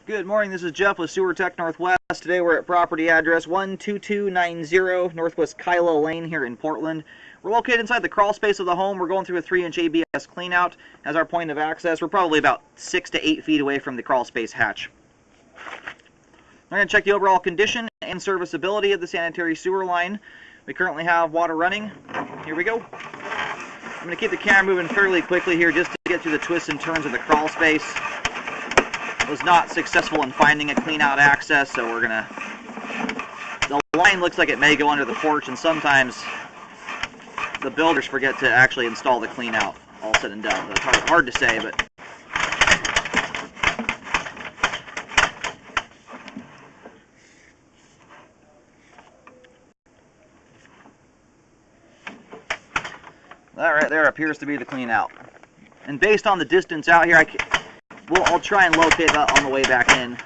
Good morning, this is Jeff with Sewer Tech Northwest. Today we're at property address 12290 Northwest Kyla Lane here in Portland. We're located inside the crawl space of the home. We're going through a 3-inch ABS cleanout as our point of access. We're probably about 6 to 8 feet away from the crawl space hatch. We're going to check the overall condition and serviceability of the sanitary sewer line. We currently have water running. Here we go. I'm going to keep the camera moving fairly quickly here just to get through the twists and turns of the crawl space. Was not successful in finding a clean out access, so we're gonna, the line looks like it may go under the porch, and sometimes the builders forget to actually install the clean out, all said and done. It's hard to say, but that right there appears to be the clean out. And based on the distance out here, I'll try and locate that on the way back in.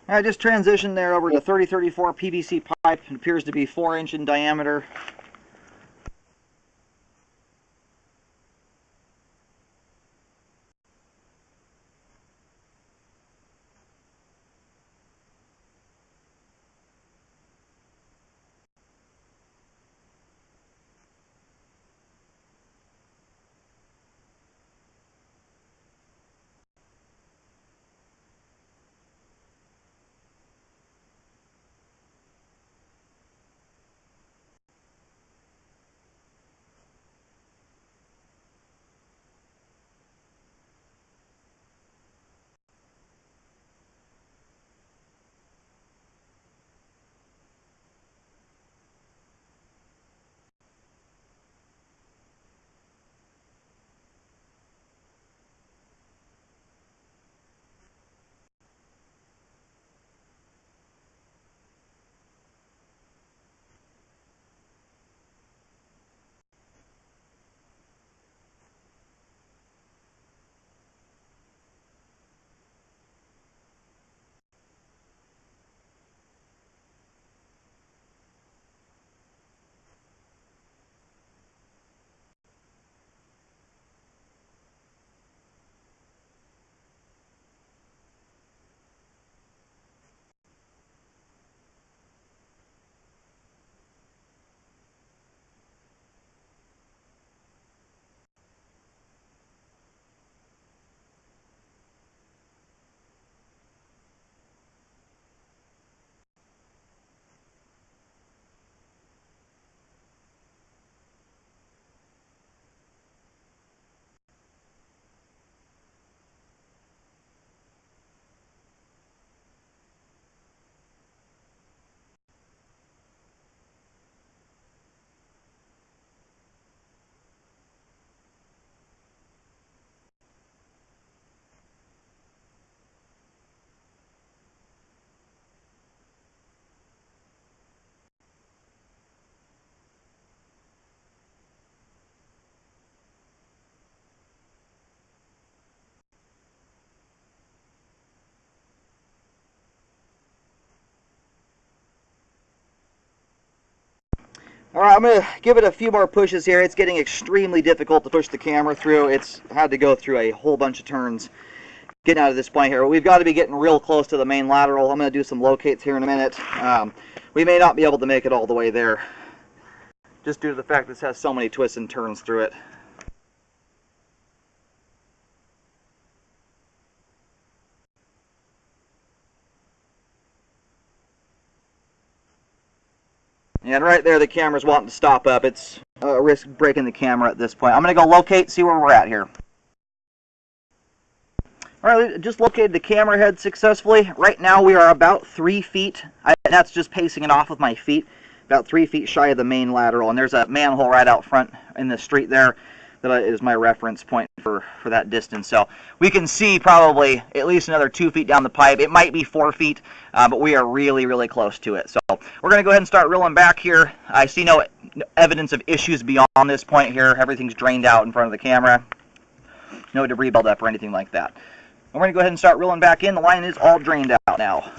I just transitioned there over to 3034 PVC pipe. It appears to be 4-inch in diameter. Alright, I'm going to give it a few more pushes here. It's getting extremely difficult to push the camera through. It's had to go through a whole bunch of turns getting out of this point here. But we've got to be getting real close to the main lateral. I'm going to do some locates here in a minute. We may not be able to make it all the way there, just due to the fact this has so many twists and turns through it. And right there, the camera's wanting to stop up. It's a risk breaking the camera at this point. I'm going to go locate, see where we're at here. Alright, just located the camera head successfully. Right now we are about 3 feet. That's just pacing it off with my feet. About 3 feet shy of the main lateral. And there's a manhole right out front in the street there that is my reference point for that distance. So we can see probably at least another 2 feet down the pipe. It might be 4 feet, but we are really, really close to it. So we're going to go ahead and start reeling back here. I see no evidence of issues beyond this point here. Everything's drained out in front of the camera. No debris buildup or anything like that. We're going to go ahead and start reeling back in. The line is all drained out now.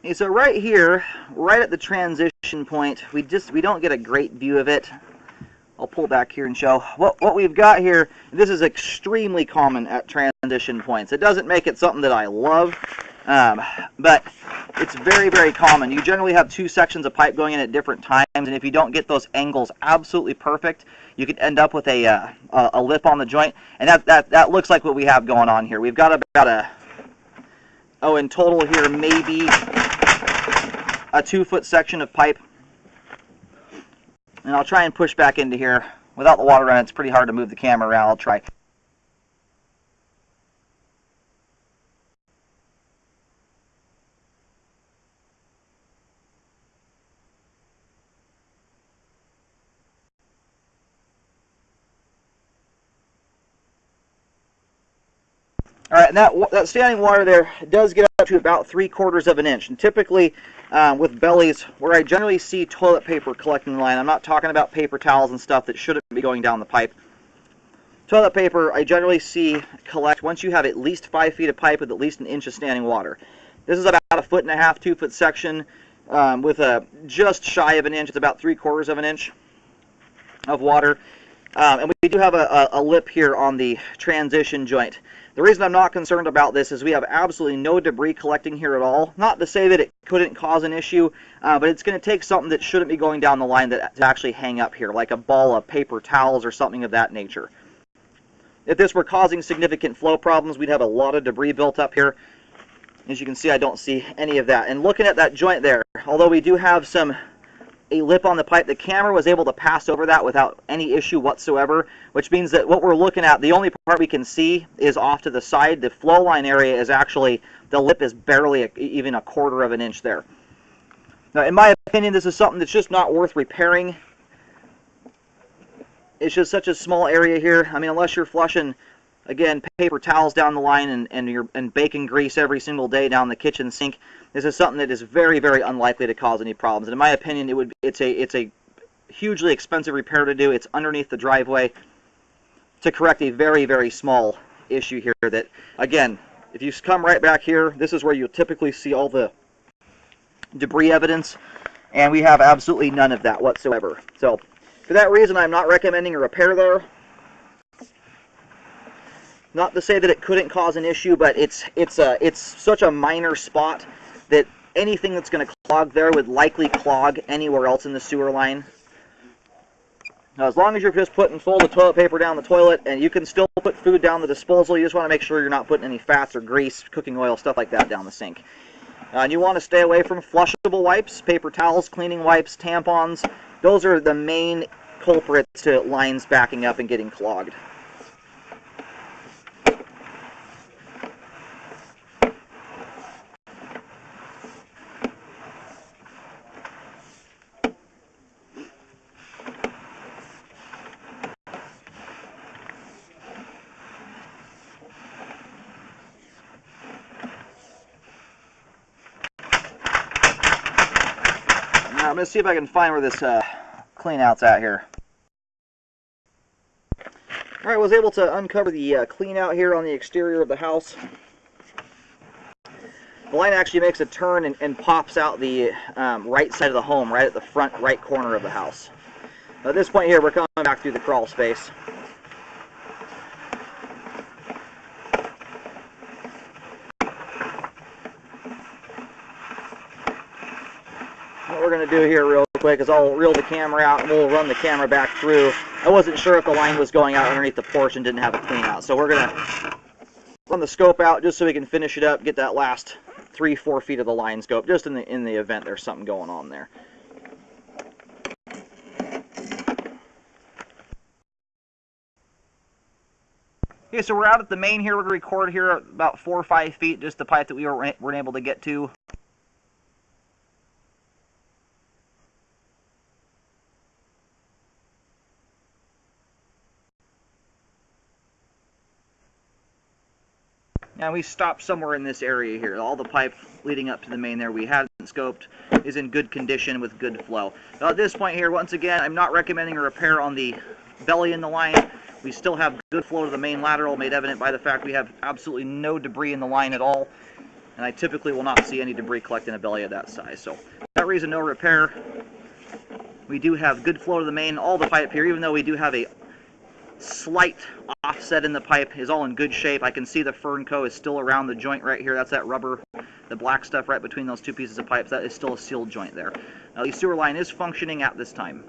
Okay, so right here, right at the transition point, we don't get a great view of it. I'll pull back here and show what we've got here. This is extremely common at transition points. It doesn't make it something that I love, but it's very, very common. You generally have 2 sections of pipe going in at different times, and if you don't get those angles absolutely perfect, you could end up with a lip on the joint, and that looks like what we have going on here. We've got about in total here, maybe a 2-foot section of pipe. And I'll try and push back into here. Without the water running, it's pretty hard to move the camera around. I'll try. All right, and that standing water there does get up to about 3/4 of an inch. And typically, with bellies, where I generally see toilet paper collecting the line, I'm not talking about paper towels and stuff that shouldn't be going down the pipe. Toilet paper, I generally see collect once you have at least 5 feet of pipe with at least an inch of standing water. This is about a 1.5 to 2-foot section with a just shy of an inch. It's about 3/4 of an inch of water. And we do have a lip here on the transition joint. The reason I'm not concerned about this is we have absolutely no debris collecting here at all. Not to say that it couldn't cause an issue, but it's going to take something that shouldn't be going down the line to actually hang up here, like a ball of paper towels or something of that nature. If this were causing significant flow problems, we'd have a lot of debris built up here. As you can see, I don't see any of that. And looking at that joint there, although we do have a lip on the pipe, the camera was able to pass over that without any issue whatsoever, which means that what we're looking at, the only part we can see is off to the side. The flow line area is actually, the lip is barely even 1/4 of an inch there. Now, in my opinion, this is something that's just not worth repairing. It's just such a small area here. I mean, unless you're flushing, again, paper towels down the line and bacon grease every single day down the kitchen sink, this is something that is very, very unlikely to cause any problems. And in my opinion, it's a hugely expensive repair to do. It's underneath the driveway to correct a very, very small issue here that, again, if you come right back here, this is where you typically see all the debris evidence, and we have absolutely none of that whatsoever. So for that reason, I'm not recommending a repair there. Not to say that it couldn't cause an issue, but it's such a minor spot that anything that's going to clog there would likely clog anywhere else in the sewer line. Now, as long as you're just putting fold of toilet paper down the toilet, and you can still put food down the disposal, you just want to make sure you're not putting any fats or grease, cooking oil, stuff like that down the sink. And you want to stay away from flushable wipes, paper towels, cleaning wipes, tampons. Those are the main culprits to lines backing up and getting clogged. Now I'm going to see if I can find where this clean out's at here. Alright, I was able to uncover the clean out here on the exterior of the house. The line actually makes a turn and pops out the right side of the home, right at the front right corner of the house. Now, at this point here, we're coming back through the crawl space. What we're going to do here real quick is I'll reel the camera out and we'll run the camera back through. I wasn't sure if the line was going out underneath the porch and didn't have a clean out. So we're going to run the scope out just so we can finish it up, get that last 3-4 feet of the line scope, just in the event there's something going on there. Okay, so we're out at the main here. We're going to record here about 4 or 5 feet, just the pipe that we weren't able to get to. And we stopped somewhere in this area here. All the pipe leading up to the main there we hadn't scoped is in good condition with good flow. Now at this point here, once again, I'm not recommending a repair on the belly in the line. We still have good flow to the main lateral, made evident by the fact we have absolutely no debris in the line at all. And I typically will not see any debris collect in a belly of that size. So for that reason, no repair. We do have good flow to the main. All the pipe here, even though we do have a slight offset in the pipe, is all in good shape. I can see the Fernco is still around the joint right here. That's that rubber, the black stuff right between those two pieces of pipes. That is still a sealed joint there. Now the sewer line is functioning at this time.